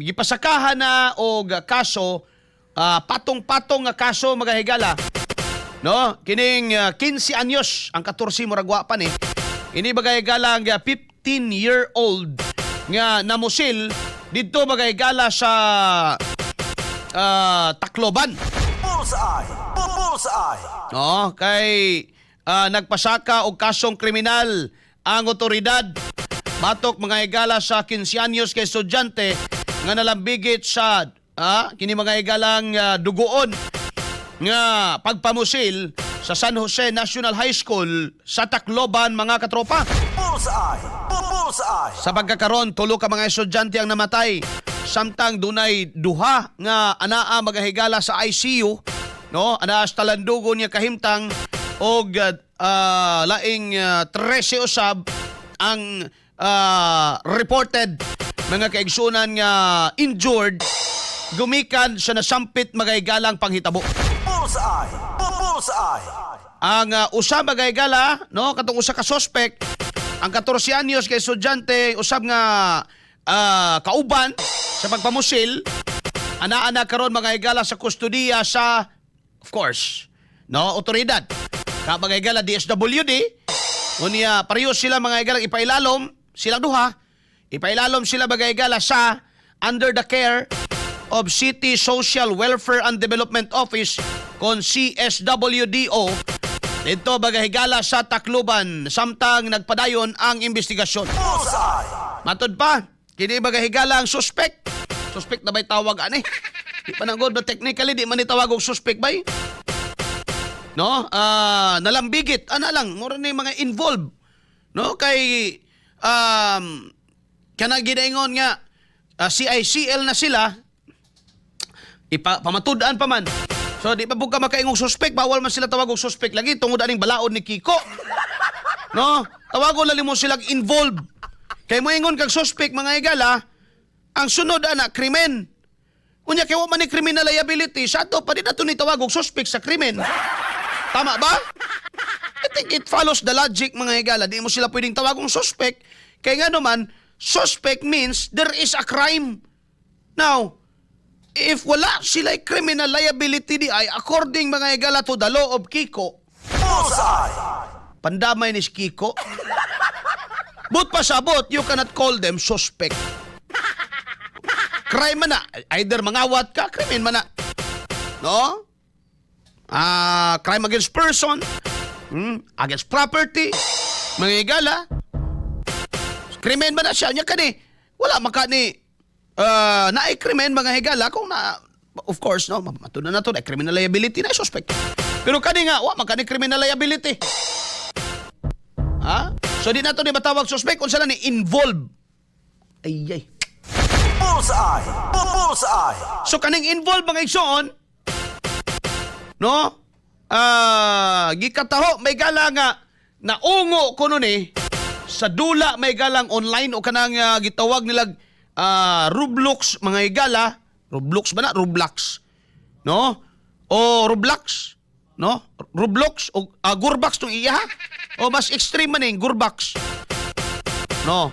Gipasakahan na og kaso, patong-patong nga kaso mga higala. No, kining 15 anyos ang 14 murag wa pa ni. Ini mga higala ang 15-year-old nga namusil didto mga higala sa Tacloban. Bullseye! Bullseye! No, kay nagpasaka og kasong kriminal ang otoridad. Batok mga higala sa 15 anyos kay estudyante nga nalambigit sa kini mga higalang dugoon nga pagpamusil sa San Jose National High School sa Tacloban mga katropa. Bullseye! Bullseye! Sa pagkakaron, tulo ka mga estudyante ang namatay. Samtang dunay duha nga anaa mga higala sa ICU, no? Anaa sa talandugon niya kahimtang og laing 13 usab ang reported mga kaigsunan nga injured gumikan sa nasampit mga higalang panghitabo. Bullseye! Bullseye! Ang usa mga higala, no, katong usa ka suspect, ang 14 anyos kay estudyante usab nga kauban sa pagpamusil, ana-ana karon mga higala sa kustodiya sa, of course, no, otoridad. Ka mga higala DSWD, unya pareho sila mga higala ipailalom silang duha, ipailalom sila mga higala sa under the care of City Social Welfare and Development Office kon CSWDO dito bagahigala sa Tacloban samtang nagpadayon ang investigasyon. Bullseye! Matod pa, kini bagahigala ang suspect. Suspect na ba'y tawag ani? Di pa nang good, but technically di man itawag og suspect ba'y? No? Nalambigit. Ana lang, mura na yung mga involved. No? Kay kanang ginaingon nga CICL na sila, pamatudaan pa man. So di pa po ka makaingong suspect, bawal man sila tawag og suspect lagi tungod aning balaod ni Kiko. No? Tawagon lali mo silang involved. Kay mo ingon kag suspect mga higala, ang sunod ana krimen. Unya kay wa man ni criminal liability, sa ato pa di nato ni tawag og suspect sa krimen. Tama ba? I think it follows the logic mga higala. Di mo sila pwedeng tawag og suspect kay nga naman suspect means there is a crime. Now, if wala sila criminal liability di ay according mga higala to the law of Kiko, Bullseye! pandamay ni si Kiko. But pasabot, you cannot call them suspect. Crime man na. Either mangawat ka, krimen man na. No? Crime against person, against property, mga higala, krimen man na siya. Nya kani, wala maka ni naikrimen mga higala kung na, of course, no, matunan na to, na criminal liability na suspect. Pero kani nga, wa maka ni criminal liability. So di nato ni matawag suspect kung sila ni involved. Ay. Bullseye! Bullseye! So kaning involved mga igsoon, no? Gikataho may gala nga naungo kuno ni sa dula may galang online o kanang gitawag nilag Roblox mga higala, Roblox ba na? Roblox. No? O Roblox, no? Roblox o Gurbax tong iya. O mas extreme man ning Gurbax. No,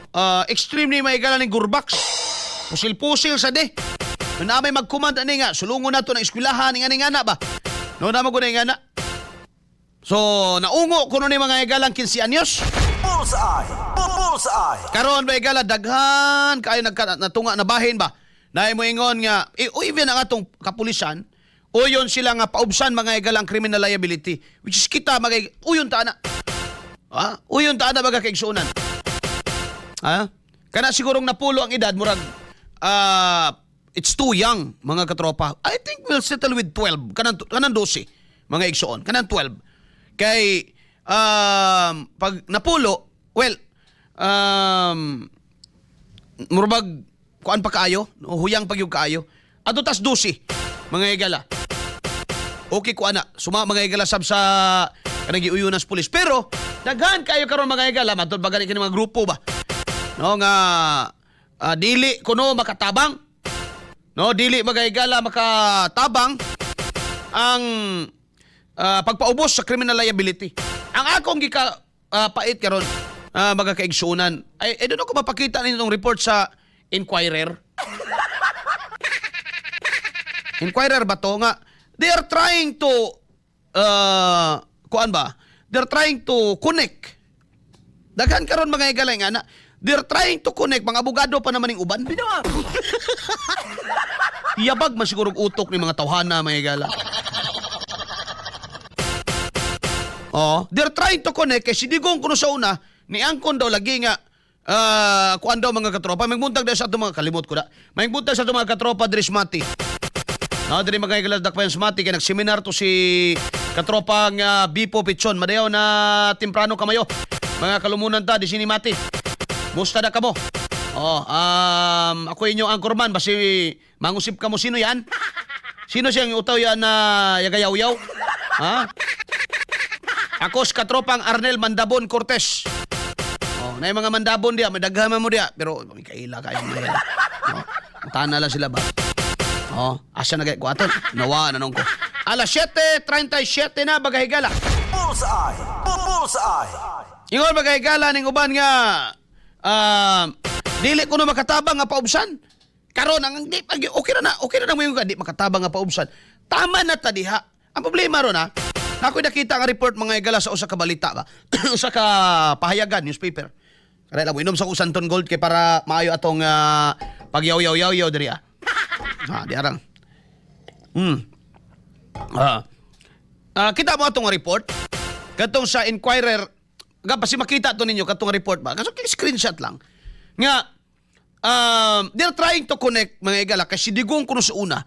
extreme ni may higala ning Gurbax. Pusil-pusil sa de. Na may magkumand ani nga sulungon nato ng eskwelahan ning ani nga ba. No na mo nga na. So, naungo kuno ni mga higalang 15 anyos. Bullseye! Bullseye! Karon ba higala daghan kay natunga na bahin ba. Naay mo ingon nga even ang atong kapulisan uyon sila nga paubsan mga higalang criminal liability which is kita uyon ta na. Uyon ta na baga kaigsunan. Kana sigurong napulo ang edad murag it's too young mga katropa. I think we'll settle with 12 kanang 12 mga igsuon kanang 12 kay pag napulo well murag kuan pa kaayo huyang pagyug kaayo adto tas 12 mga higala okay kuan na suma mga higala sab sa kanang giuyunan sa pulis pero daghan kayo karon mga higala matud bagani kini mga grupo ba no nga dili kuno makatabang no dili mga higala makatabang ang pagpaubos sa criminal liability. Ang akong pait karon mga kaigsunan, I don't know kung mapakita ninyo report sa Inquirer. Inquirer ba to nga they are trying to kuan ba? They're trying to connect. Daghan karon mga higala nga na they're trying to connect mga abogado pa naman ning uban. Yabag man siguro utok ni mga tawhana mga higala. Oh, they're trying to connect kay si Digong kuno sa una ni angkon daw lagi nga kuan daw mga katropa magbuntag daw sa ato mga kalimot ko da. Magbuntag sa ato mga katropa diri sa Mati. No, diri mga higala dakpayan sa Mati kay nagseminar to si katropang Bipo Pichon madayaw na temprano kamayo. Mga kalumunan ta di sini Mati. Musta na kamo? Oh, ako inyong anchorman basi mangusip kamo sino yan? Sino siyang utaw yan na yagayaw-yaw? Ha? Ako sa katropang Arnel Mandabon Cortez. Oh, na yung mga Mandabon diya, may daghaman mo diya. Pero may kaila kayo mga yan. Oh, tana lang sila ba? Oh, asa na kayo ko aton? Nawa na nung ko. Alas 7:37 na bagahigala. Bullseye. Bullseye. Ingon bagahigala ning uban nga dili ko na makatabang nga paubsan. Karon ang di okay na mo yung di makatabang nga paubsan. Tama na ta diha. Ang problema ron ha. Ako'y nakita nga report mga higala sa usa ka balita ba. Usa ka pahayagan newspaper. Kaya lang mo inom sa Santon Gold kay para maayo atong pagyaw-yaw-yaw diri ah. Di arang. Kita mo atong report katong sa Inquirer kasi makita to ninyo katong report ba kaso screenshot lang nga they're trying to connect mga higala kasi Digong kuno sa una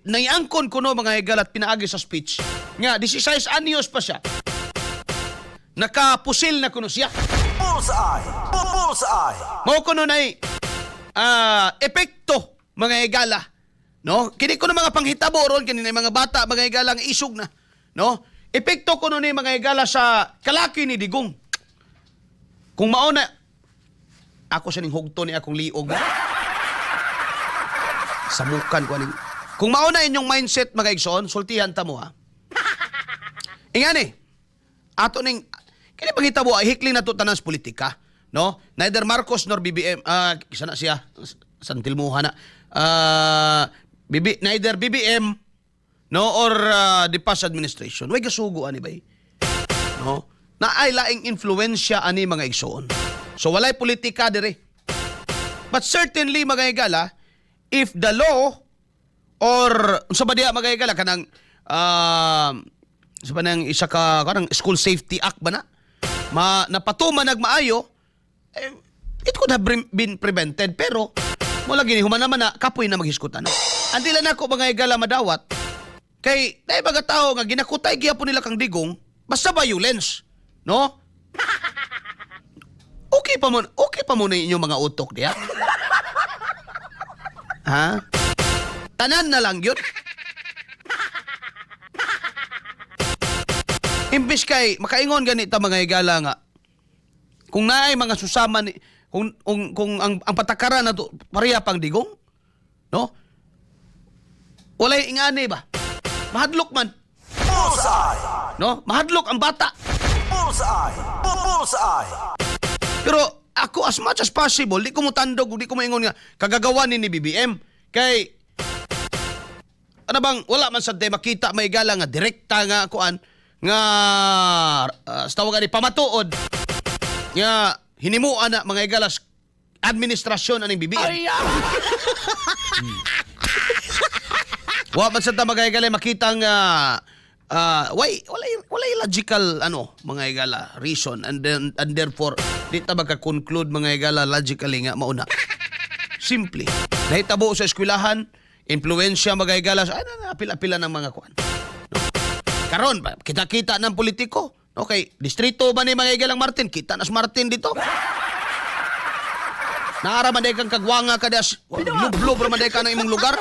naiangkon kuno mga higala at pinaagi sa speech nga 16 anyos pa siya nakapusil na kuno siya Bullseye. Bullseye. mao kuno na epekto mga higala no kini kuno mga panghitabo ron kini mga bata mga higala nga isog na no epekto kuno ni mga higala sa kalaki ni Digong kung mao na ako sa ning hugto ni akong liog samukan ko ning kung mao na inyong mindset mga igsoon sultihan ta mo ha ingani ato ning kini panghitabo hikling nato tanan sa politika no neither Marcos nor BBM kisa na siya santilmuha na neither BBM no or the past administration way gasugo ani bay no na ay laing influensya ani mga igsoon so walay politika dire but certainly mga higala if the law or unsa ba diha mga higala kanang sa nang isa ka kanang school safety act ba na napatuman nagmaayo it could have been prevented pero mo lagi ni human naman na kapoy na maghiskutan andila na ko mga higala madawat kay dahil baga tao nga ginakutay gyapon nila kang Digong basta violence no okay pa mo na inyong mga utok diya ha tanan na lang yun imbis kay makaingon ganita mga higala nga kung naay mga susama ni kung ang patakaran na to pareha pang Digong no walay ingani ba mahadlok man Bullseye. no mahadlok ang bata Bullseye. Bullseye. pero ako as much as possible di ko mo tandog di ko maingon nga kagagawa ni BBM kay ano bang wala man sad makita may gala nga direkta nga kuan nga sa tawagan ni pamatuod nga hinimuan na mga igalas administrasyon aning BBM. Wa man sad ta mga igala makita nga walay logical mga igala reason and therefore di ta magka-conclude mga igala logically nga mauna. Simple. Nahitabo sa eskwelahan, impluwensya mga igala sa apil-apila ng mga kuan. No? Karon kita-kita ng politiko. Okay, distrito ba ni mga igalang Martin? Kita na sa Martin dito. Naara man kang kagwanga ka das. Lublob man ka ng imong lugar.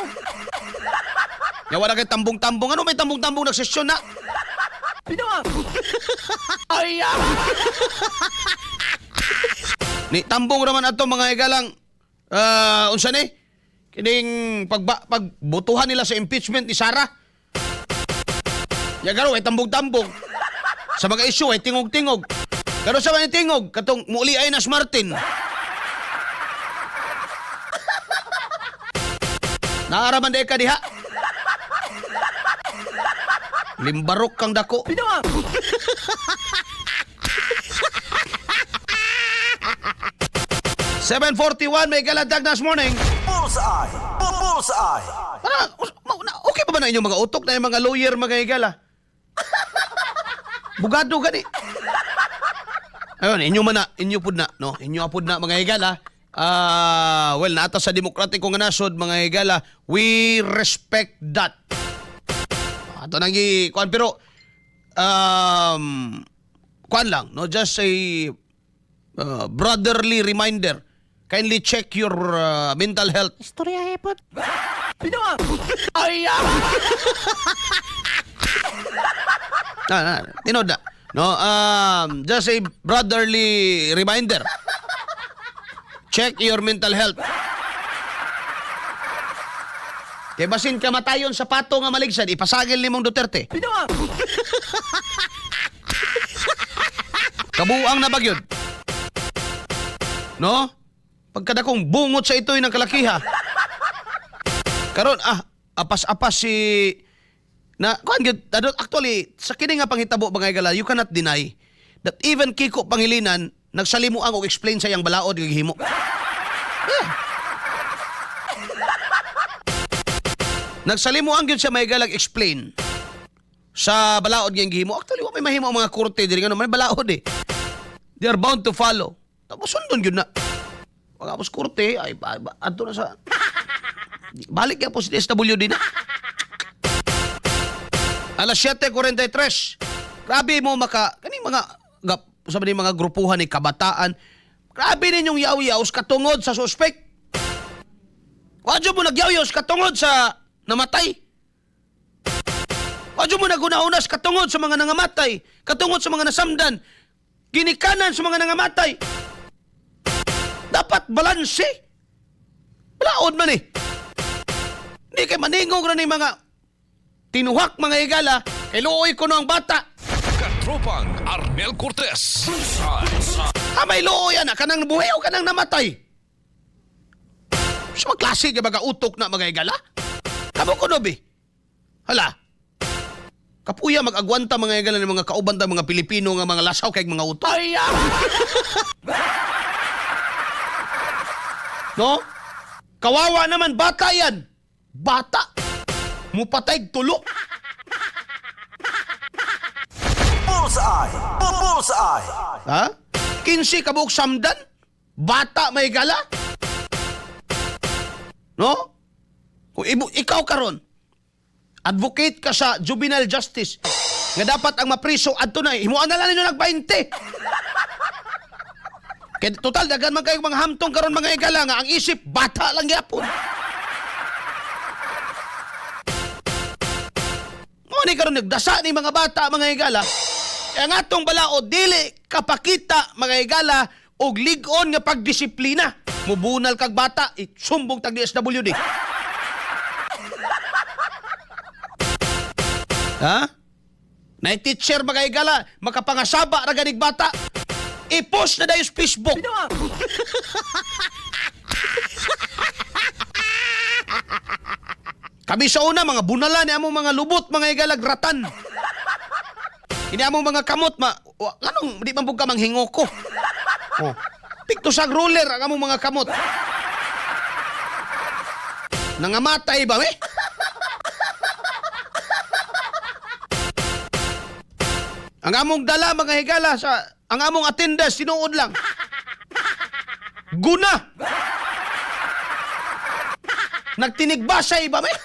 Ya wala kay tambong-tambong. Ano may tambong-tambong nagsesyon na? Ay! Ni tambong raman ato mga igalang unsa ni? Kining pagbutuhan nila sa impeachment ni Sara. Ya garo ay tambong-tambong. Sa mga issue ay tingog-tingog. Pero sa mga tingog katong muli ay nas Martin. Naaraman day ka diha. Limbarok kang dako. 7:41 may galadag na this morning. Bullseye. Bullseye. Okay pa ba na inyong mga utok na yung mga lawyer mga higala? Bugado gani. Ayun, inyo pud na, no? Inyo apud na mga higala. Well, nata sa demokratiko nga nasod mga higala, we respect that. Ato nang kuan pero kuan lang, no? Just a brotherly reminder. Kindly check your mental health. Istorya hepot. Ay, tinod na. No, just a brotherly reminder. Check your mental health. Kaya basin ka matayon sa pato nga maligsan, ipasagil ni mong Duterte. Kabuang na bagyod. No? Pagkadakong bungot sa ito'y ng kalakiha. Karon, apas-apas si... Actually, sa kini nga panghitabo mga igala, you cannot deny that even Kiko Pangilinan, nagsalimuang o explain sa iyang balaod ng himo. Yeah. Nagsalimuang yun siya may galag explain sa balaod ng himo. Actually, may mahimo ang mga korte, diri nga may balaod eh. They are bound to follow. Tapos sundon yun na. Pagkapos korte, ay, ato na sa... Balik niya po si SWD na. Alas 7:43. Grabe mo kaning mga sabi ni mga grupuhan ni kabataan. Grabe ninyong yaw-yaws katungod sa suspect. Wadyo mo nagyaw-yaws katungod sa namatay. Wadyo mo naguna-unas katungod sa mga nangamatay, katungod sa mga nasamdan, ginikanan sa mga nangamatay. Dapat balanse. Balaod man eh. Hindi kay maningog na ni mga tinuhak mga higala, kay luoy ko no ang bata. Katropang Arnel Cortez. May luoy na, kanang buhay o kanang namatay. Sa mga klase ka baga utok na mga higala? Kamo ko no, be? Hala. Kapuya mag-agwanta mga higala ng mga kaubanta mga Pilipino nga mga lasaw kay mga utok. Ay, no? Kawawa naman, bata yan. Bata. Mupatay tulo. Bullseye. Bullseye. Ha? 15 kabuok samdan? Bata may gala? No? Kung ikaw karon, advocate ka sa juvenile justice, nga dapat ang mapriso adto na, himuan na lang ninyo nag-20. Kaya total, dagan man kayo mga hamtong karon mga igala nga, ang isip, bata lang yapon. Ni karon nagdasa ni mga bata mga higala. Ang atong balaod dili kapakita mga higala og lig-on nga pagdisiplina. Mubunal kag bata, sumbong tag DSWD. Ha? Nay teacher mga higala, makapangasaba ra ganig bata. I-post na dayo sa Facebook. Kami sa una, mga bunala ni among mga lubot, mga igalagratan. Ini among mga kamot, anong, di man ka manghingo ko. Oh. Piktusag ruler ang among mga kamot. Nangamatay ba, eh? Ang among dala, mga higala, ang among attendance, sinuod lang. Guna! Nagtinigbasay ba, eh?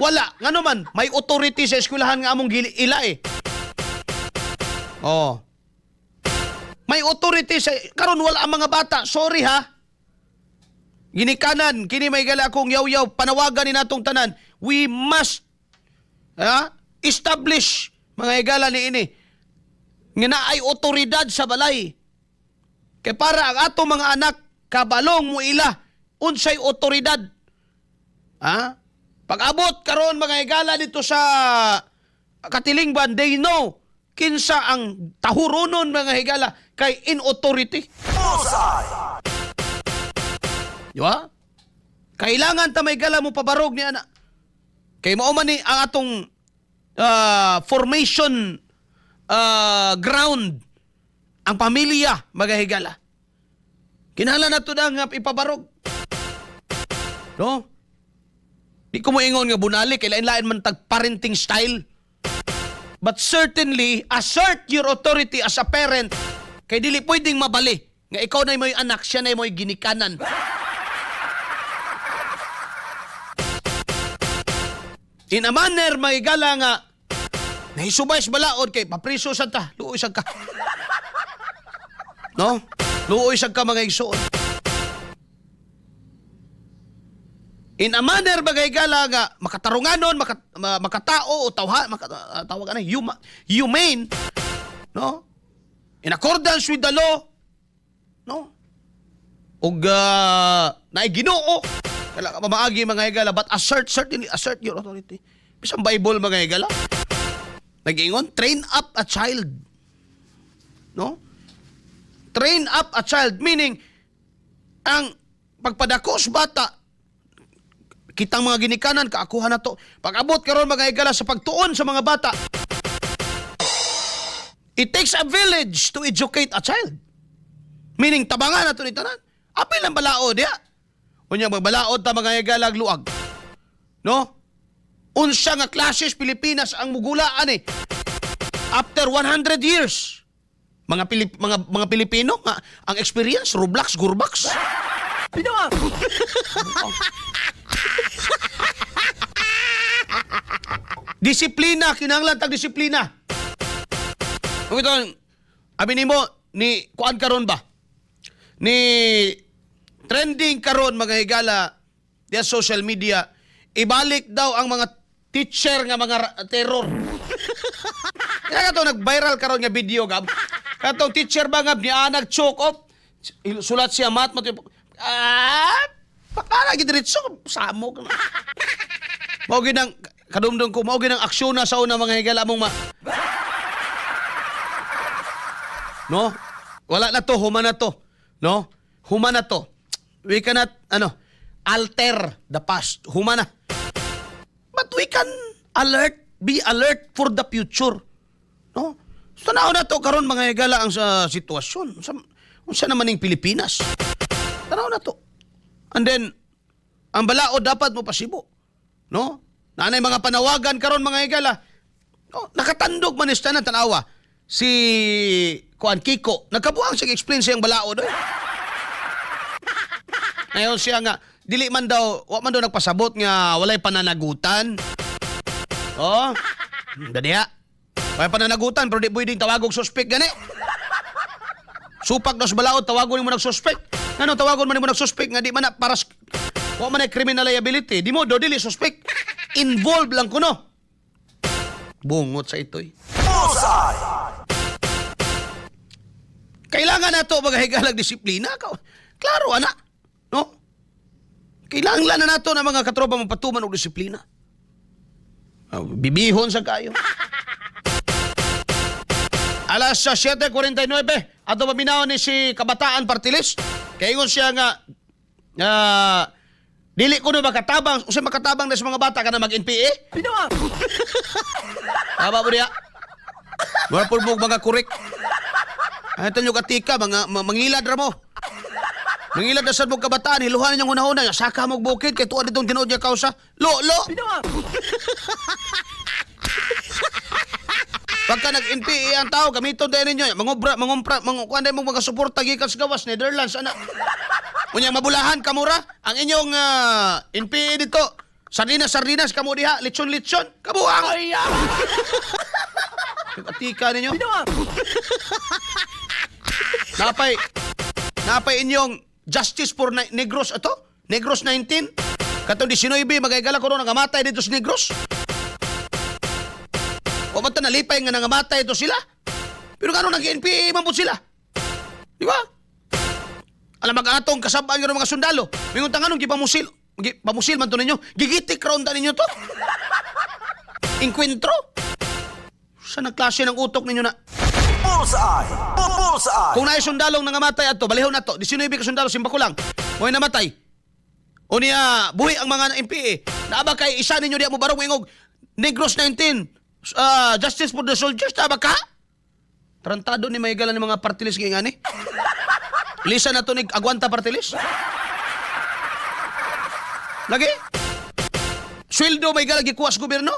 Wala. Nga naman, may authority sa eskwelahan nga among ila eh. Oh. May authority sa... Karon wala ang mga bata. Sorry ha. Ginikanan, kini may gala akong yaw-yaw, panawagan ni natong tanan. We must establish, mga higala ni ini, nga na ay otoridad sa balay. Kaya para ang atong mga anak, kabalong mo ila, unsay otoridad. Ha? Pag-abot karon mga higala dito sa Katilingban, they know kinsa ang tahuronon mga higala kay in authority. Bullseye. Di ba? Kailangan ta may higala mo pabarog ni ana. Kay mao man ni ang atong formation ground ang pamilya, mga higala. Kinahanglan nato na nga ipabarog. No? Di ko mo ingon nga bunali, kay lain-lain man tag parenting style. But certainly, assert your authority as a parent, kay dili pwedeng mabali nga ikaw na mo'y anak, siya na mo'y ginikanan. In a manner, may gala nga, nahisubay sa balaod kay papriso sa ta, luoy sa ka. No? Luoy sa ka mga igsoon. In a manner, bagay gala nga, makatarunganon, makatao, o tawag na, humane, no? In accordance with the law, no? Og naiginoo, kala ka mamaagi mga higala, but certainly assert your authority. Bisang Bible mga higala, nag-ingon, train up a child. No? Train up a child, meaning, ang pagpadako sa bata, kitang mga ginikanan, kaakuha na to. Pag-abot karon mga higala sa pagtuon sa mga bata, it takes a village to educate a child. Meaning, tabangan na to ni tanan. Apil ang balaod, ya. Unya, magbalaod ta mga higala luag. No? Unsa nga klases Pilipinas ang mugulaan eh. After 100 years. Mga Pilipino, nga, ang experience, Roblox, Gurbax. Pinawa! Disiplina, kinahanglan tag disiplina. Kung ito, amin mo, ni kuan karon ba? Ni trending karon mga higala diya social media, ibalik daw ang mga teacher nga mga terror. Kaya ito, nag-viral karon nga video, gab. Katong teacher ba nga, niya nag-choke off, sulat siya, mat, pakara, gidiritso, samok na. Mao ginang kadumdum ko, mao ginang aksyon na sa una mga higala mong no? Wala na to, human na to. No? Human na to. We cannot, alter the past. Human na. But we can be alert for the future. No? So tanaw na to karon mga higala ang sa sitwasyon. Unsa naman ning Pilipinas? Tanaw na to. And then, ang balaod dapat mo pasibo. No? Nanay mga panawagan karon mga higala. No, nakatandog man ista na tanawa. Si Kuan Kiko, nagkabuang siya explain siyang balaod. Ngayon siya nga, dili man daw, wa man daw nagpasabot nga walay pananagutan. Oh, dadiha. Walay pananagutan, pero di pwedeng tawagog suspect gani. Supak daw sa balaod, tawagon mo nagsuspect. Ano, tawagon mo nagsuspect nga di man na para wa man ay criminal liability. Di mo, do dili suspect. Involved lang kuno. Bungot sa ito'y. Bullseye! Kailangan na ito maghigalag disiplina. Klaro, anak. No? Kailangan na nato na mga katropa mapatuman og disiplina. Bibihon sa kayo. Alas 7:49, ato paminaw ni si Kabataan Partilis. Kaingon siya nga, dili ko na makatabang, usay makatabang na sa mga bata ka na mag-NPA. Pinawa! Tama mo niya. Wala po mo mga kurik. Ito nyo katika, mangilad ra mo. Mangilad na sa mong kabataan, hiluhan niyang una-una, saka mong bukid, kaya tuwan itong tinood niya kausa. Lo! Pagka nag-NPA ang tao, gamiton din ninyo, kuhan din mong mga suporta, gikan sa gawas, Netherlands, anak. Kunyang mabulahan, kamura, ang inyong NPA dito, sardinas, kamo diha, lechon, kabuang! Ay, katika ninyo. Napay inyong Justice for Negros ato? Negros 19? Katong 19, magagala ko ron nangamatay dito sa Negros. O ba't nalipay nga nangamatay ito sila? Pero gano'n nag-NPA man po sila? Di ba? Alam mag-atong kasabaan ng mga sundalo. Mingon tanganong pamusil man to ninyo. Gigitik raundan ninyo to. Inkwentro. Sa nagklase ng utok ninyo na. Bullseye! Bullseye! Kung naay sundalong nangamatay ato, balihaw na to. 19 ka sundalo, simba ko lang. Mo'y namatay. O niya, buhi ang mga NPA. Naaba kay isa ninyo diya mo barong ingog. Negros 19. Justice for the Soldiers, tama ka? Tarantado ni may galan ng mga partilis kaya nga ni. Lisa na to ni Aguanta partilis. Lagi? Sweldo may galang gikuha sa gobyerno?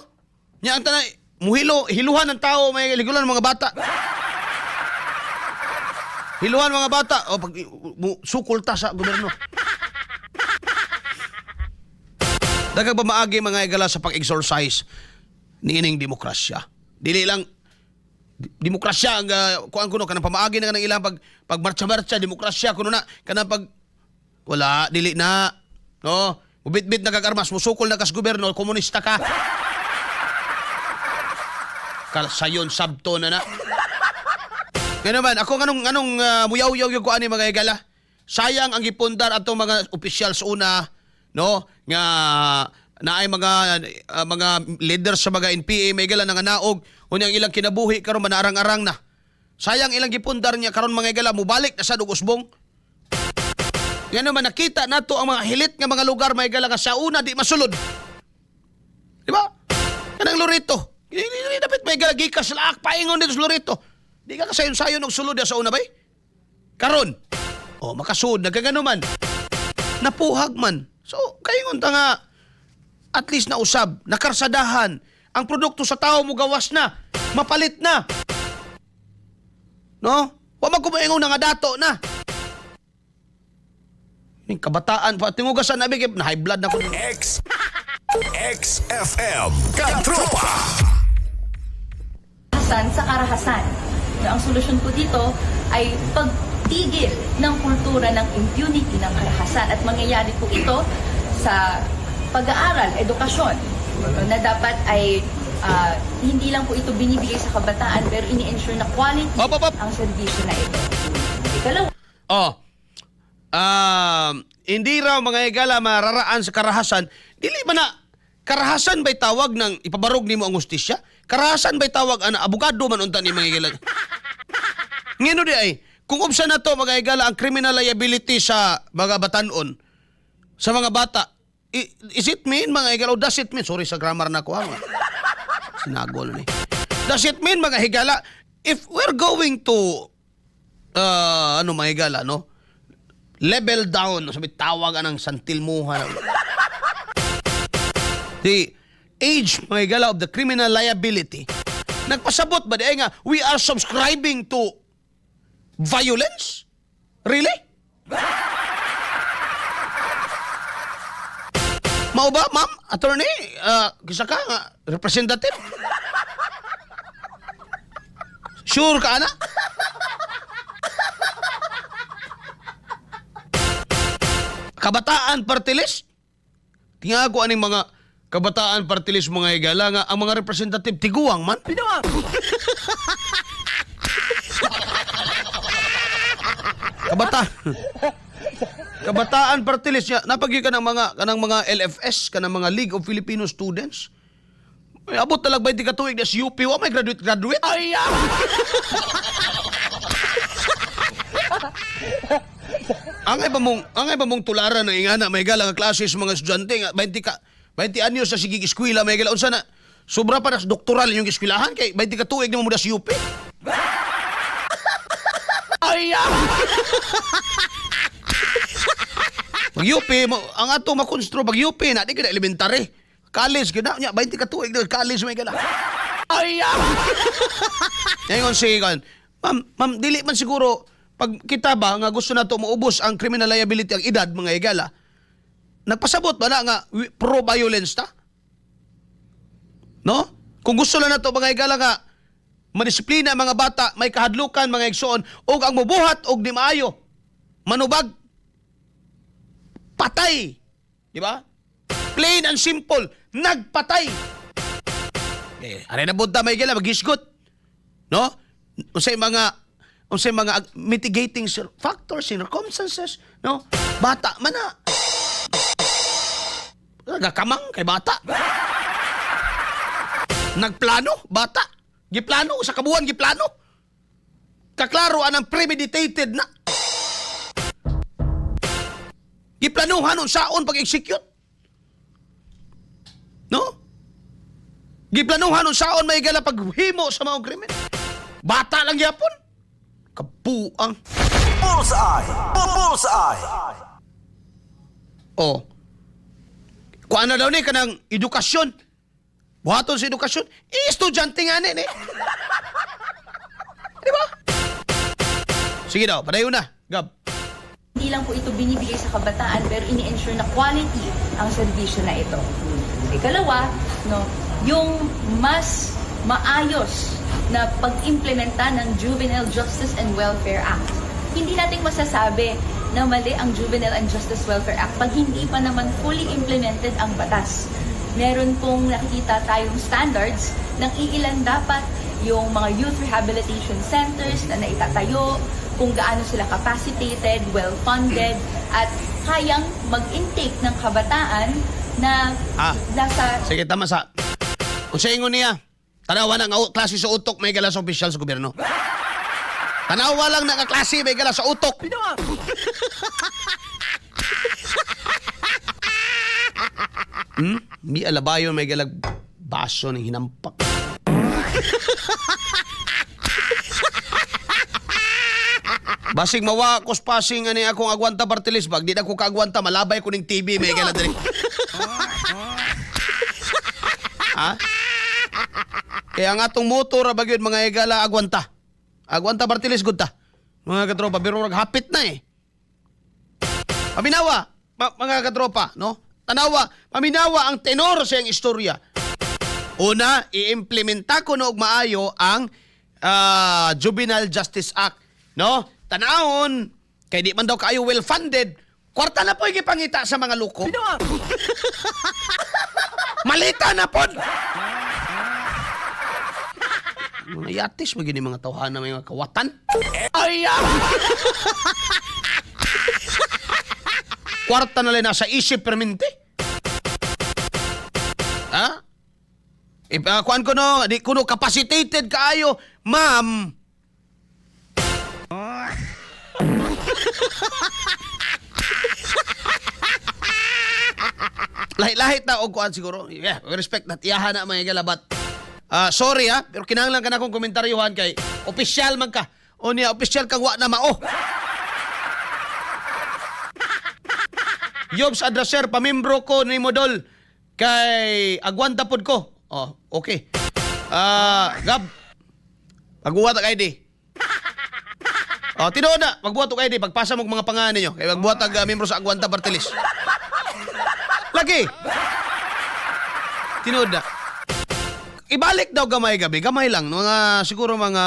Nya ang tanay, hiluhan ng tao, may ligulan ng mga bata. Hiluhan mga bata, o pag sukulta sa gobyerno. Daghang ba maagi mga igala sa pag-exercise ni ining demokrasya. Dili lang demokrasya ang kuan kuno kanang pamaagi na kanang ilang pagmarcha-marcha demokrasya kuno na kanang pag wala dili na no ubit-bit na kagarmas musukol na kas gobyerno komunista ka sayon sabto na. Ngano man ako nganong muyaw-yaw yung kuan ni mga igala. Sayang ang gipundar atong mga opisyal sa una no nga naay mga leaders sa mga NPA may gala nga naog unyang ilang kinabuhi karon manarang-arang na. Sayang ilang gipundar niya karon mga igala mubalik na sa dugusbong. Ngano man nakita nato ang mga hilit nga mga lugar may igala nga sa una di masulod. Di ba? Kanang Loreto. Hindi dapat may igala gikas laak paingon dito sa Loreto. Di ka kasayon-sayon og sulod sa una bay. Karon. Makasud nagkagano man. Napuhag man. So kaingon ta nga at least na usab, nakarsadahan. Ang produkto sa tao mo gawas na. Mapalit na. No? Wa magkumaingon na nga dato na. Yung kabataan pa. Tingugasan na bigip na high blood na ko. XFM Katropa. Sa karahasan. Ang solusyon po dito ay pagtigil ng kultura ng impunity ng karahasan at mangyayari po ito sa pag-aaral, edukasyon na dapat ay hindi lang po ito binibigay sa kabataan pero ini-ensure na quality ang serbisyo na ito. Ikalawa. Hindi raw mga igala mararaan sa karahasan. Dili ba na karahasan ba'y tawag ng ipabarog nimo ang hustisya? Karahasan ba'y tawag abogado man unta ni mga igala? Ngeno di ay, kung ubsa na to mga igala ang criminal liability sa mga batanon, sa mga bata, is it mean mga higala? Does it mean? Sorry sa grammar na ko. Sinagol ni. Does it mean mga higala? If we're going to mga higala, no? Level down, sabi tawag anang santilmuhan. The age mga higala of the criminal liability. Nagpasabot ba di nga we are subscribing to violence? Really? Mao ba, ma'am? Attorney? Kisa ka nga, representative? Sure ka, ana? Kabataan party list? Tingnan ko aning mga kabataan party list mga higala nga ang mga representative tiguang man. Pinuang! Kabataan party list niya. Napagi ka ng mga LFS, ka ng mga League of Filipino Students. May abot talag 20 katuig na si UP. Wa may graduate. Ay, Angay ba mong tularan na ingana may gala nga klase sa mga estudyante nga 20 anyos sa sigig eskwela may gala unsa na sobra pa na doktoral yung eskwelahan kay 20 katuig na mo da si UP. Ay, Pag UP, ang ato makonstro, pag UP na, di ka na elementary. College, gina, 20 katuig na, college may gana. Ay, ngayon sige, ma'am, dili man siguro, pag kita ba, nga gusto na to maubos ang criminal liability, ang edad, mga igala, nagpasabot ba na nga pro-violence ta? No? Kung gusto lang na to, mga igala nga, madisiplina mga bata, may kahadlukan, mga igsoon, o ang mubuhat, o di maayo, manubag, patay. Di ba? Plain and simple. Nagpatay. Aray na bunta may gila, mag-isgot. No? Unsay mga mitigating factors, circumstances. No? Bata man na. Nagakamang kay bata. Nagplano, bata. Giplano, sa kabuhan giplano. Kaklaro anang premeditated na. Giplanuhan nun saon pag-execute. No? Giplanuhan ng saon may gala paghimo sa mga krimen. Bata lang yapon. Kapuang. Bullseye! Bullseye! Oh. Kuha na daw ni kanang edukasyon. Buhaton sa edukasyon. Estudyante nga ni. Di ba? Sige daw, padayon na. Gab. Hindi lang po ito binibigay sa kabataan pero ini-ensure na quality ang serbisyo na ito. Ikalawa, no, yung mas maayos na pag-implementa ng Juvenile Justice and Welfare Act. Hindi natin masasabi na mali ang Juvenile and Justice Welfare Act pag hindi pa naman fully implemented ang batas. Meron pong nakikita tayong standards ng iilan dapat yung mga youth rehabilitation centers na naitatayo, kung gaano sila capacitated, well-funded, at kayang mag-intake ng kabataan na nasa... Sige, tama sa... Kung sa ingon niya, tanawa na nga klase sa utok may gala sa opisyal sa gobyerno. Tanawa lang na klase may gala sa utok. Mi alabayo may galag baso ng hinampak. Basig mawakos passing ani akong agwanta partilis bag di na ko kaagwanta malabay ko ning TV may gala diri. Ha? Kaya ang atong motor bagyod mga igala agwanta. Agwanta partilis gud ta. Mga katropa pero hapit na eh. Paminawa, mga katropa, no? Tanawa, paminawa ang tenor sa iyang istorya. Una, i-implementa ko og maayo ang Juvenile Justice Act, no? Tanahon, kay di man daw kayo well-funded, kwarta na po igipangita sa mga luko. Malita na po! Mga yatis, magini mga tawhana, mga kawatan. Ay, kwarta na lang nasa isip permente. Ha? Kuan ko no, di kuno capacitated kaayo, ma'am. Lahit na og kuan siguro. Yeah, respect na tiyahan na mga galabat. Sorry ha, pero kinahanglan ka na akong komentaryohan kay opisyal man ka. O niya, opisyal kang wa na mao. Yobs Adraser, pamimbro ko ni Modol kay agwanta pod ko. Oh, okay. Gab, magbuhat ang ID. Tinuod na, magbuhat ang ID. Pagpasa mo mga pangalan ninyo. Kaya magbuhat ang membro sa agwanta Bartelis. Lagi. Tinuod na. Ibalik daw gamay gabi. Gamay lang. Mga, siguro mga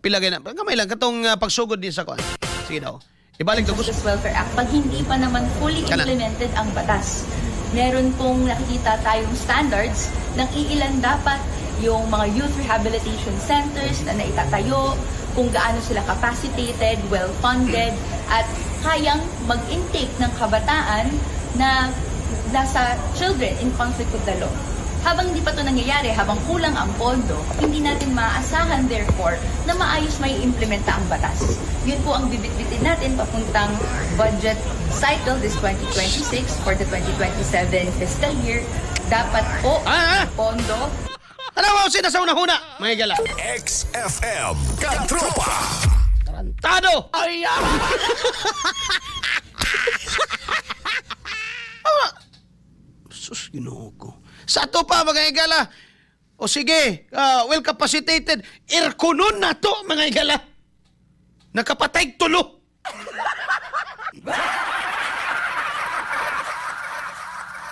pilagay na. Gamay lang. Katong pagsugod din sa kuan. Sige daw. Ibalik daw. Justice Welfare Act pag hindi pa naman fully implemented ang batas. Meron pong nakikita tayong standards ng iilan dapat yung mga youth rehabilitation centers na naitatayo, kung gaano sila capacitated, well-funded, at kayang mag-intake ng kabataan na nasa children in conflict with the law. Habang hindi pa ito nangyayari, habang kulang ang pondo, hindi natin maaasahan therefore na maayos may implementa ang batas. Yun po ang bibitbitin natin papuntang budget cycle this 2026 for the 2027 fiscal year. Dapat po pondo. Ano mo sina sa una-huna? Mga gala. XFM Katropa! Tarantado! Ay, sus, ginoo ko. Sa to pa, mga igala. O sige, well capacitated. Irkunon na to, mga igala. Nakapatay tulo.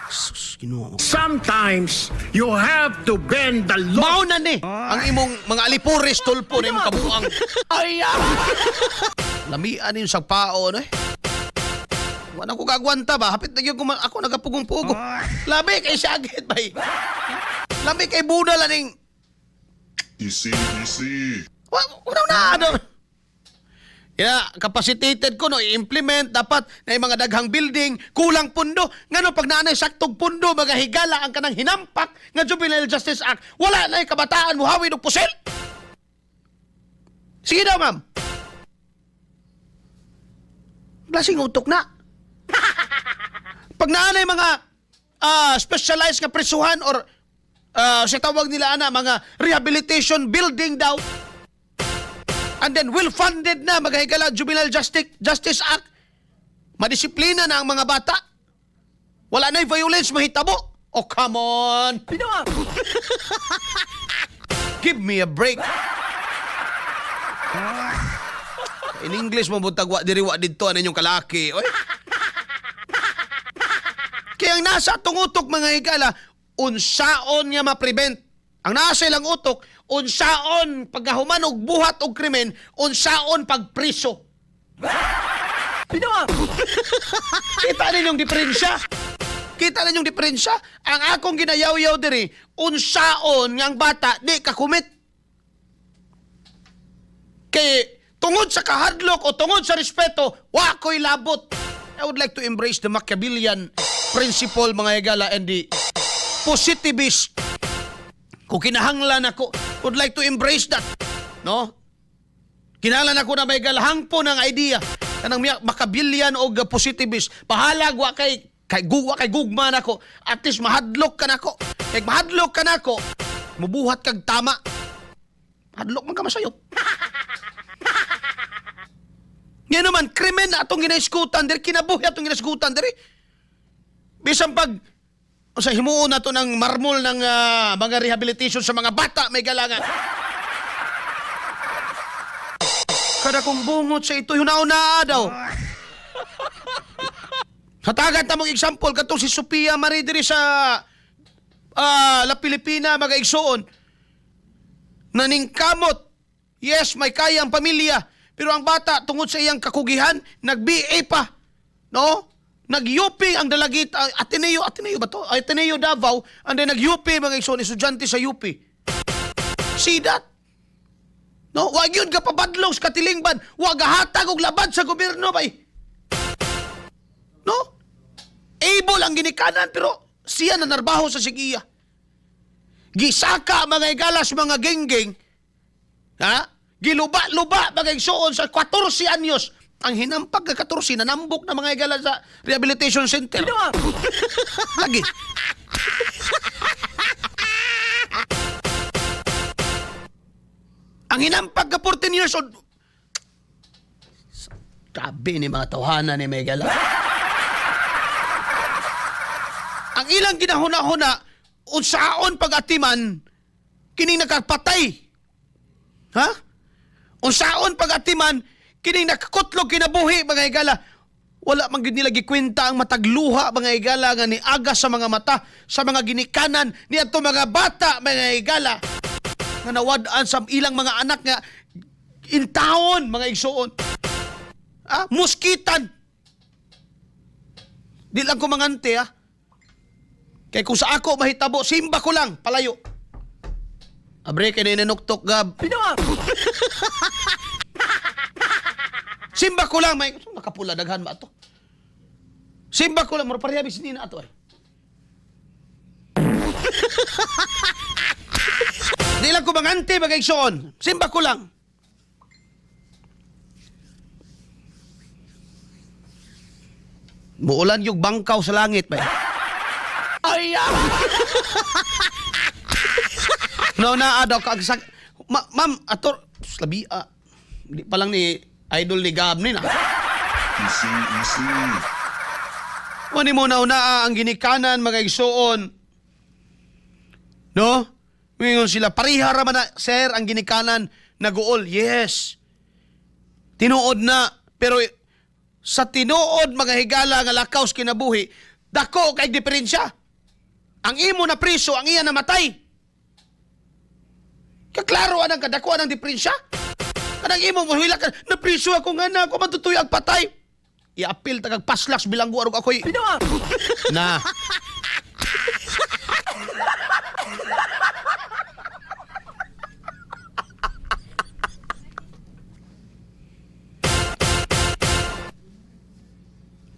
Sus, ginoo. Sometimes you have to bend the law. Mao na ni ang imong mga alipuris tulpo na imong kabuang. Ay, lamian yung sa pao, no eh. Wala ko kagwanta ba? Hapit na yun ako nagapugong-pugong. Labi kay Shagit ba? Labi kay Buda laning. Easy. Wala na ano. Kaya capacitated ko no i-implement dapat na yung mga daghang building kulang pundo ngano pag naanay saktog pundo magahigala ang kanang hinampak nga Juvenile Justice Act wala na yung kabataan mo hawid og pusil. Sige daw ma'am. Lasing utok na. Pag naanay mga specialized nga presuhan or sa tawag nila mga rehabilitation building daw. And then well-funded na mga higala Juvenile Justice Act. Madisiplina na ang mga bata. Wala na yung violence mahitabo. Oh, come on. Give me a break. In English mo butagwa diriwa dito ano yung kalaki. Oy. Kaya ang nasa atong utok mga higala, unsaon nga ma-prevent. Ang nasa ilang utok, unsaon pagkahuman og buhat og krimen, unsaon pagpriso. Kita ninyong diferensya. Kita ninyong diferensya. Ang akong ginayaw-yaw diri, unsaon nga ang bata di kakumit. Kay tungod sa kahadlok o tungod sa respeto, wa ko'y labot. I would like to embrace the Machiavellian principle mga higala and the positivist. Kung kinahanglan ako, would like to embrace that. No? Kinahanglan ako na may galahang po ng idea kanang Machiavellian o positivist. Pahalag wa kay gugma nako. At least mahadlok ka nako. Kay mahadlok ka nako, mubuhat kag tama. Hadlok man ka masayop. Yan naman, krimen na atong ginaiskutan diri, kinabuhi atong ginaiskutan diri. Bisan pag sa himuon na to ng marmol ng mga rehabilitation sa mga bata may galangan. Kada kong bungot sa ito, hunauna daw. Hatagan ta mong example, katong si Sophia Marie diri sa La Pilipina, mga igsoon. Naningkamot. Yes, may kaya ang pamilya. Pero ang bata, tungod sa iyang kakugihan, nag-BA pa. No? Nag-UP ang dalagit, Ateneo ba to? Ateneo Davao, and then nag-UP mga igsoon, estudyante sa UP. See that? No, wag yun ka pabadlong sa katilingban. Wag gahatag og labad sa gobyerno bay. No? Able ang ginikanan pero siya na narbaho sa sigiya. Gisaka mga igalas mga genggeng. Ha? Giluba-luba mga igsoon sa 14 anyos. Ang hinampag ka 14 na nambok na mga igalas sa rehabilitation center. Lagi. Ang hinampag ka 14 years old. Sabi ni mga tawhana ni Megala. Ang ilang ginahuna-huna, unsaon pag-atiman, kining nakapatay. Ha? Unsaon pag-atiman, kining nakakutlog kinabuhi, mga higala. Wala man gid nila gikwenta ang matagluha, mga higala, nga ni aga sa mga mata, sa mga ginikanan, ni ato mga bata, mga higala. Nga nawadaan sa ilang mga anak nga intawon, mga igsoon. Muskitan. Di lang ko mangante, ha? Kaya kung sa ako mahitabo, simba ko lang, palayo. Abre, kaya ninanuktok, Gab. Simba ko lang, may nakapula, daghan ba ito? Simba ko lang, mura parehab, sinina ito, ay. Di lang ko mangante, mag-igsoon. Simba ko lang. Muulan yung bangkaw sa langit, ba? Ay, no, daw kagsak. Ma'am, ator, slabia. Hindi pa lang ni idol ni Gab ni na. Easy. Wani mo na ang ginikanan, mga igsoon. No? Ngayon sila, parihara man na, sir, ang ginikanan, nag-uol. Yes. Tinuod na. Pero sa tinuod, mga higala, nga lakaws kinabuhi, dako kay diferensya. Ang imo na priso, ang iya namatay. Kaklaro anang kadako anang diferensya. Kanang imo mahila ka, na priso ako nga na, ako matutuyo ang patay. I-appeal tagag paslaks bilang guarog ako'y. Na.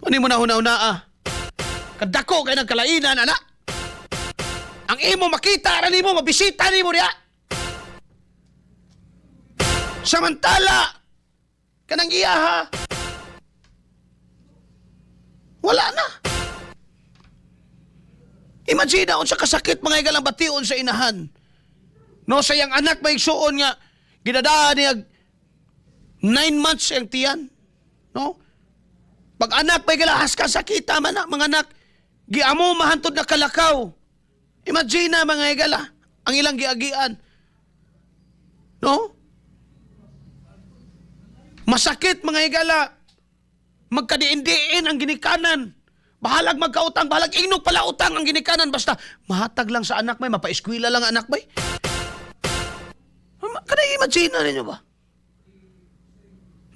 Ano mo na huna-huna Kadako kayo ng kalainan, anak. Ang imo makita, aran mo, mabisita ni mo niya. Samantala, kanang iya ha, wala na. Imagine na, unsa kasakit mga igalang bation sa inahan. No, sayang anak may igsuon nga, ginadaan niya 9 months ang tiyan. No? Pag anak may galahas ka sakita man na, mga anak, giamo mahantod na kalakaw. Imagine na mga igala, ang ilang giagian. No? Masakit mga igala. Magkadiin-diin ang ginikanan. Bahalag magkautang, bahalag inog pala utang ang ginikanan. Basta mahatag lang sa anak may, mapaeskwela lang ang anak may. Kada imagine na ninyo ba?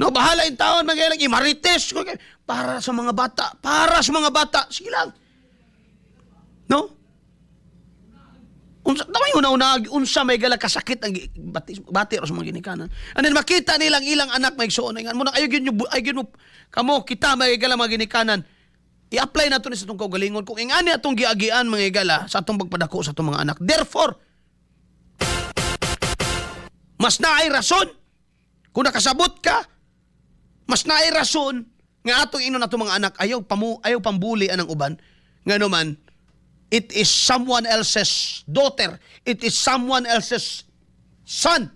No, bahala yung taon, mag-ilang imarites. Para sa mga bata. Para sa mga bata. Sige lang. No? Tawag yung una unsa may gala kasakit ang bati o sa mga ginikanan. And then makita nilang ilang anak may igsuon. Muna ayun mo, kamo, kita may gala mga ginikanan. I-apply na ito sa itong kaugalingon. Kung ingani atong giagian mga igala sa atong pagpadako sa itong mga anak. Therefore, mas naay rason kung nakasabot ka, mas naay rason nga atong inon atong mga anak ayaw pambuli anang uban. Nga naman, it is someone else's daughter. It is someone else's son.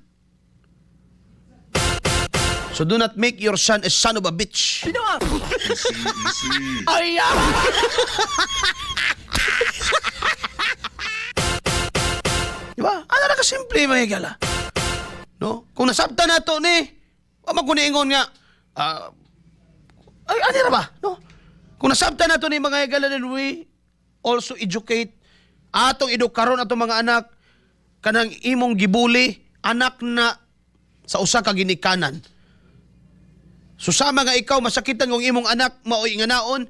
So do not make your son a son of a bitch. Easy. Ay, diba? Ano na kasimple, mga higala? No? Kung nasabta na ito ni, magkuniingon nga, ay, ano na ba? No? Kung nasabta na ito ni mga higala, then we also educate atong edukaron atong mga anak kanang imong gibuli, anak na sa usa ka ginikanan. Susama nga ikaw, masakitan ng imong anak, maoy nga naon,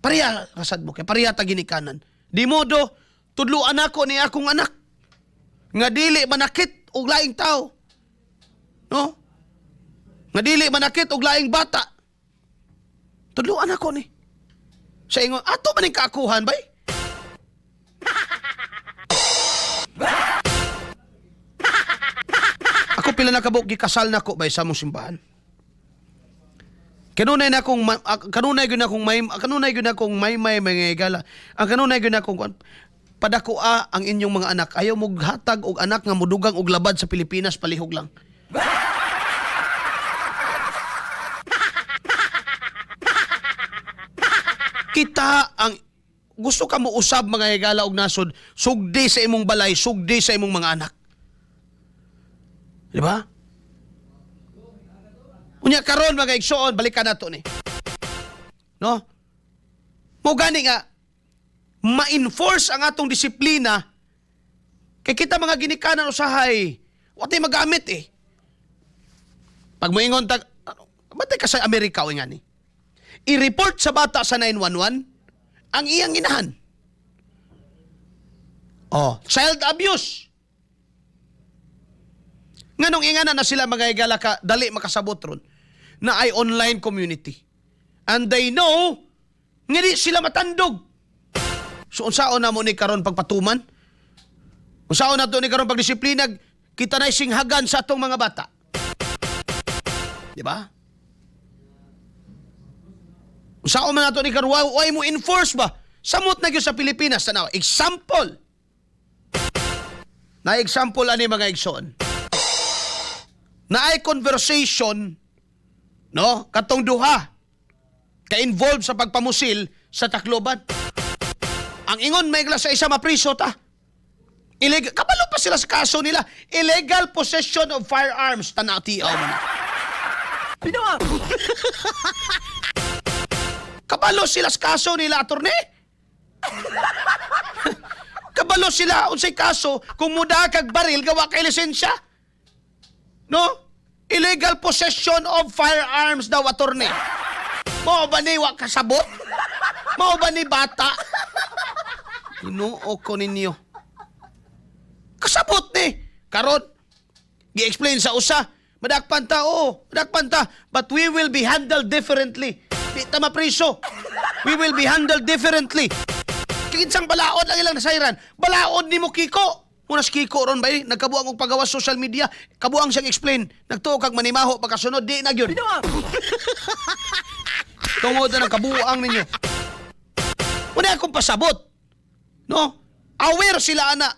pareha, kasad mo, kaya pareha ta ginikanan. Di modo, tudluan ako ni akong anak. Nga dili manakit og laing tao. No? Nga dili manakit og laing bata. Tudluan ako ni. Sa ingon, ato man ning kaakuhan, bay? Ako pila na kabuk gikasal nako bay sa mong simbahan. Kanunay gyud akong may mga igala. Ang kanunay gyud akong padako ang inyong mga anak. Ayaw mo hatag og anak nga mudugang og labad sa Pilipinas palihog lang. Kita ang gusto ka mo usab mga higala og nasod, sugdi sa imong balay, sugdi sa imong mga anak. Di ba? Unya karon mga igsoon, balikan nato ni. No? Mo gani nga ma-enforce ang atong disiplina kay kita mga ginikanan usahay, wati magamit eh. Pag moingon tag batay ka sa Amerika o nga ni. I-report sa bata sa 911 ang iyang inahan. Oh, child abuse. Nganong ingana na sila mga higala ka dali makasabot ron na ay online community. And they know nga di sila matandog. So unsaon na mo ni karon pagpatuman? Unsaon na to ni karon pagdisiplina kita na singhagan sa atong mga bata. Di ba? Unsaon man nato ni karon why mo enforce ba? Samot na gyud sa Pilipinas tanaw. Example. Na example ani mga igsoon. Na ay conversation, no, katong duha ka-involved sa pagpamusil sa Tacloban. Ang ingon may sa isa mapriso ta. Kabalo pa sila sa kaso nila. Illegal possession of firearms. Tanatiaw man. Kabalo sila sa kaso nila, attorney. Kabalo sila unsay kaso kung muda kag baril gawa kay lisensya. No? Illegal possession of firearms daw, attorney. Mao ba ni wa kasabot? Mao ba ni bata? Inuo ko ninyo. Kasabot ni. Karon, gi-explain sa usa. Madakpan ta, but we will be handled differently. Di ta mapriso. We will be handled differently. Kinsang balaod lang ilang nasayran. Balaod ni mo, Kiko. Muna si Kiko ron ba nagkabuang og pagawas social media, kabuang siyang explain, nagtuo kag manimaho pagkasunod, di na gyud. Tungod na ng kabuang ninyo. Muna akong pasabot. No? Aware sila ana.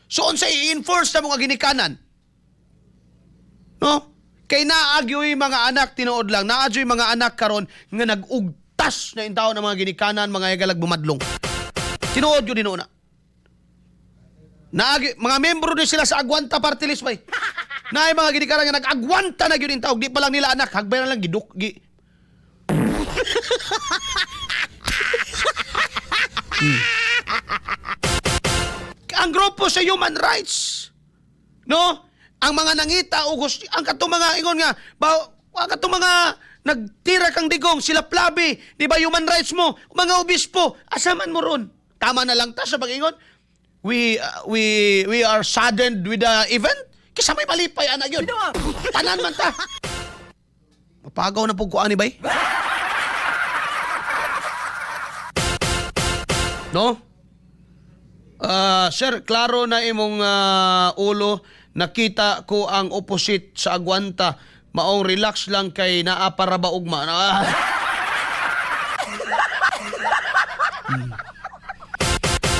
So unsa i-enforce na mga ginikanan? No? Kay naagyo yung mga anak tinuod lang. Naagyo yung mga anak karon nga nag-ugtas na yung tao ng mga ginikanan, mga igalag bumadlong. Tinuod yun din una. Mga membro din sila sa Agwanta Party List bay. Na yung mga ginikanan nga nag-agwanta na yun yung tao. Di pa lang nila anak. Hagbay na lang Ang grupo sa human rights, no? Ang mga nangita o gusto, ang katong mga ingon nga, ang katong mga nagtira kang digong, sila plabi, di ba human rights mo, mga obispo, asaman mo ron. Tama na lang ta sa pag-ingon. We are saddened with the event. Kisa may malipay anak yun. Tanan man ta. Mapagaw na po ko ani bay. No? Sir, klaro na imong ulo. Nakita ko ang opposite sa Agwanta. Maong relax lang kay naa para ba ugma.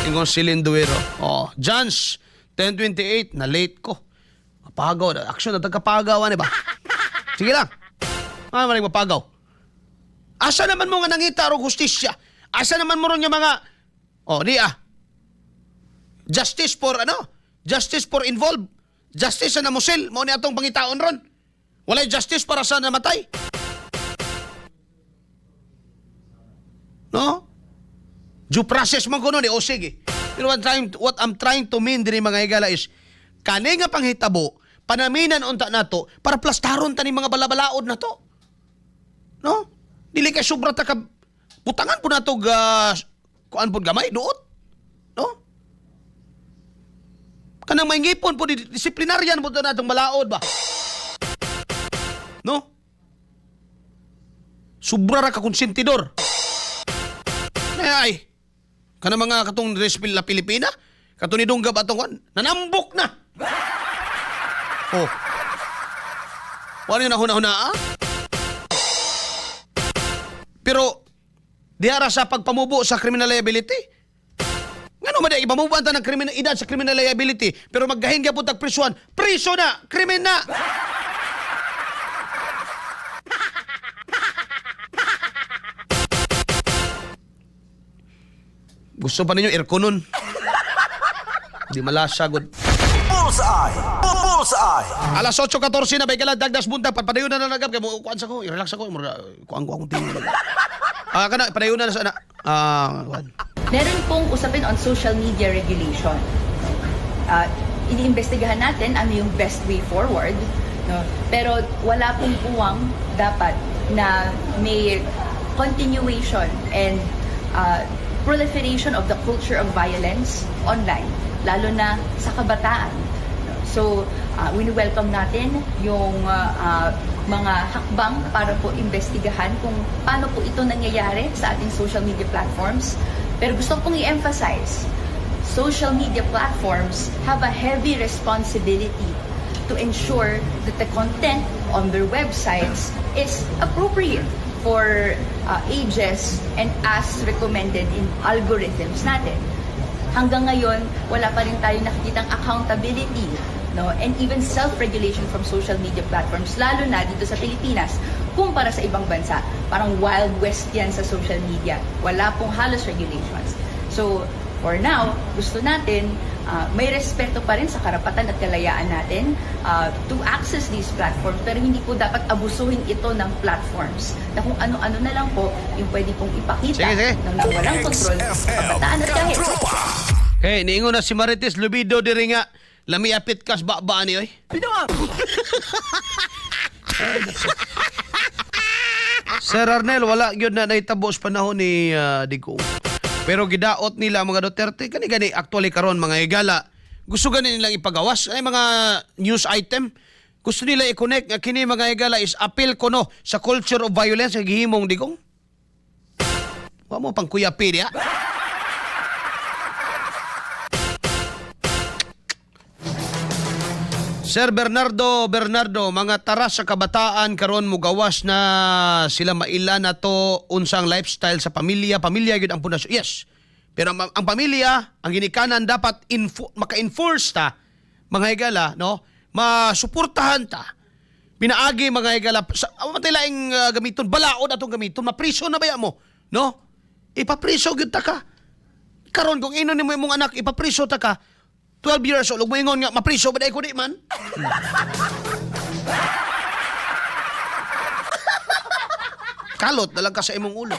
Ingon Silinduero. Oh, Jans 10:28 na late ko. Mapagaw. Action na tagkapagawan ba? Sige lang. Maling mapagaw. Asa naman mo nga nangita ro hustisya? Asa naman mo ron nga mga justice for Justice for involved. Justice sa namusil. Mao ni atong pangitaon ron. Walay justice para sa namatay. No? Due process man kuno ni o sige. Pero what I'm trying to mean diri mga higala is kani nga panghitabo panaminan unta nato para plastaron ta ni mga balabalaod na to. No? Dili kay sobra ta ka butangan po nato kuan pud gamay duot. No? Kanang may ngipon po disiplinaryan po natong malaod ba? No? Sobra ra ka konsentidor. Ay, kanang mga katong respil na Pilipina, katong ni Dunggab atong nanambok na. Oh. Wala na huna-huna Pero diara sa pagpamubo sa criminal liability. Ngano man day ipamubuan ta ng kriminalidad sa criminal liability pero maggahin gyapon tag prisuan. Priso na, krimen na. Gusto pa ninyo airconon. Di malasagod. Bullseye! Bullseye! Alas 8:14 na bay kala dagdas buntag padayon na nagab kay mo kuan sa ko, i-relax ako, kuan ko akong tingin. Kana padayon na sa kuan. Meron pong usapin on social media regulation. Iniimbestigahan natin ano yung best way forward. No? Pero wala pong puwang dapat na may continuation and proliferation of the culture of violence online, lalo na sa kabataan. So, wini-welcome natin yung mga hakbang para po investigahan kung paano po ito nangyayari sa ating social media platforms. Pero gusto kong i-emphasize, social media platforms have a heavy responsibility to ensure that the content on their websites is appropriate for ages and as recommended in algorithms natin. Hanggang ngayon, wala pa rin tayo nakikitang accountability, no, and even self-regulation from social media platforms, lalo na dito sa Pilipinas, kumpara sa ibang bansa. Parang Wild West yan sa social media. Wala pong halos regulations. So, for now, gusto natin may respeto pa rin sa karapatan at kalayaan natin to access these platforms, pero hindi po dapat abusuhin ito ng platforms na kung ano-ano na lang po yung pwede pong ipakita ng walang kontrol sa kabataan at kahit. Hey, niingon na si Marites Lubido diri nga lami apit kas ba ni oy. Sir Arnel, wala gyud na nahitabo sa panahon ni Digong. Pero gidaot nila mga Duterte kani actually karon mga higala. Gusto gani nilang ipagawas ay mga news item. Gusto nila i-connect nga kini mga higala is appeal kuno sa culture of violence nga gihimong Digong. Wa mo pang kuyapi diha. Sir Bernardo, mga taras sa kabataan karon mugawas na sila maila na to unsang lifestyle sa pamilya gyud ang pundasyon. Yes. Pero ang pamilya, ang ginikanan dapat maka-enforce ta, mga higala, no? Masuportahan ta. Pinaagi mga higala, matay laing gamiton, balaod atong gamiton, mapriso na baya mo, no? Ipapriso gyud ta ka. Karon kung ino ni mo imong anak, ipapriso ta ka, 12 years old, ug moingon nga, mapriso ba day ko di man? Kalot na lang ka sa imong ulo.